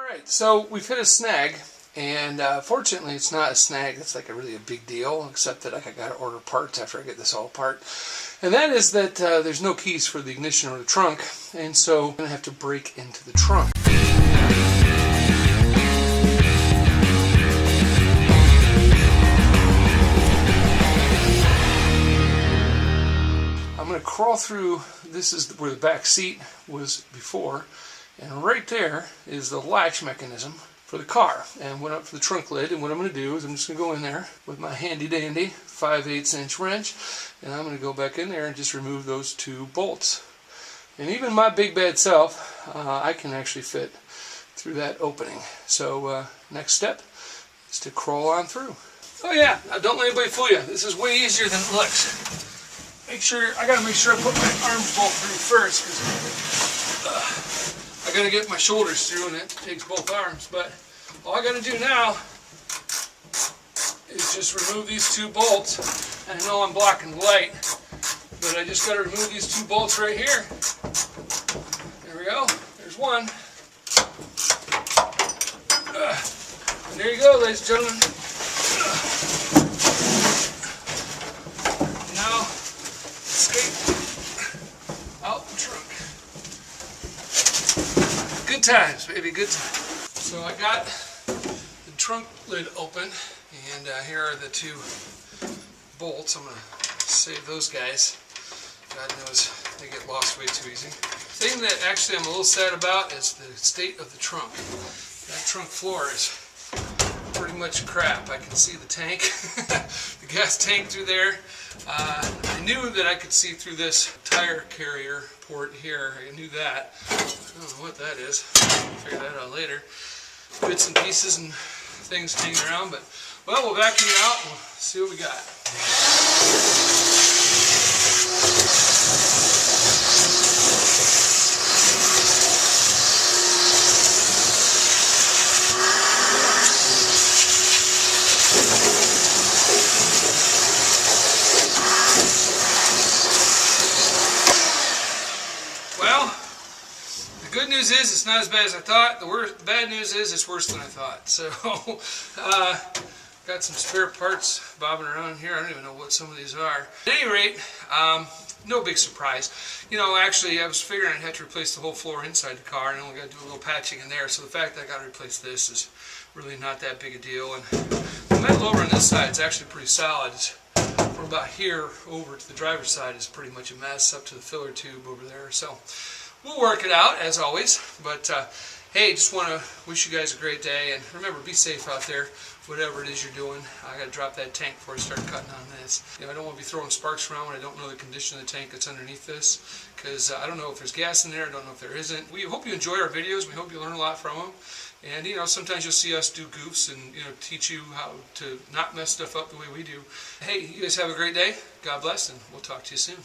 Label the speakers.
Speaker 1: Alright, so we've hit a snag, and fortunately it's not a snag that's like a big deal, except that I got to order parts after I get this all apart. And that is that there's no keys for the ignition or the trunk, and so I'm going to have to break into the trunk. I'm going to crawl through. This is where the back seat was before, and right there is the latch mechanism for the car. And went up for the trunk lid, and what I'm going to do is I'm just going to go in there with my handy dandy 5/8 inch wrench, and I'm going to go back in there and just remove those two bolts. And even my big bad self, I can actually fit through that opening. So next step is to crawl on through. Oh yeah, don't let anybody fool you. This is way easier than it looks. I gotta make sure I put my arms bolt through first, because I gotta get my shoulders through, and it takes both arms. But all I gotta do now is just remove these two bolts. I know I'm blocking the light, but I just gotta remove these two bolts right here. There we go. There's one. And there you go, ladies and gentlemen. Now, escape out the trunk. Good times, baby, good times. So I got the trunk lid open, and here are the two bolts. I'm going to save those guys. God knows they get lost way too easy. The thing that actually I'm a little sad about is the state of the trunk. That trunk floor is pretty much crap. I can see the tank, the gas tank through there. I knew that I could see through this tire carrier port here. I knew that. I don't know what that is. I'll figure that out later. Bits and pieces and things hanging around, but well, we'll vacuum it out and we'll see what we got. Well, the good news is it's not as bad as I thought. The bad news is it's worse than I thought. So, got some spare parts bobbing around here. I don't even know what some of these are. At any rate, no big surprise. You know, actually, I was figuring I'd have to replace the whole floor inside the car, and I only got to do a little patching in there. So the fact that I got to replace this is really not that big a deal. And the metal over on this side is actually pretty solid. It's from about here over to the driver's side is pretty much a mess, up to the filler tube over there. So we'll work it out as always. But hey, just want to wish you guys a great day, and remember, be safe out there, whatever it is you're doing. I got to drop that tank before I start cutting on this. You know, I don't want to be throwing sparks around when I don't know the condition of the tank that's underneath this, because I don't know if there's gas in there. I don't know if there isn't. We hope you enjoy our videos. We hope you learn a lot from them. And you know, sometimes you'll see us do goofs and teach you how to not mess stuff up the way we do. Hey, you guys have a great day. God bless, and we'll talk to you soon.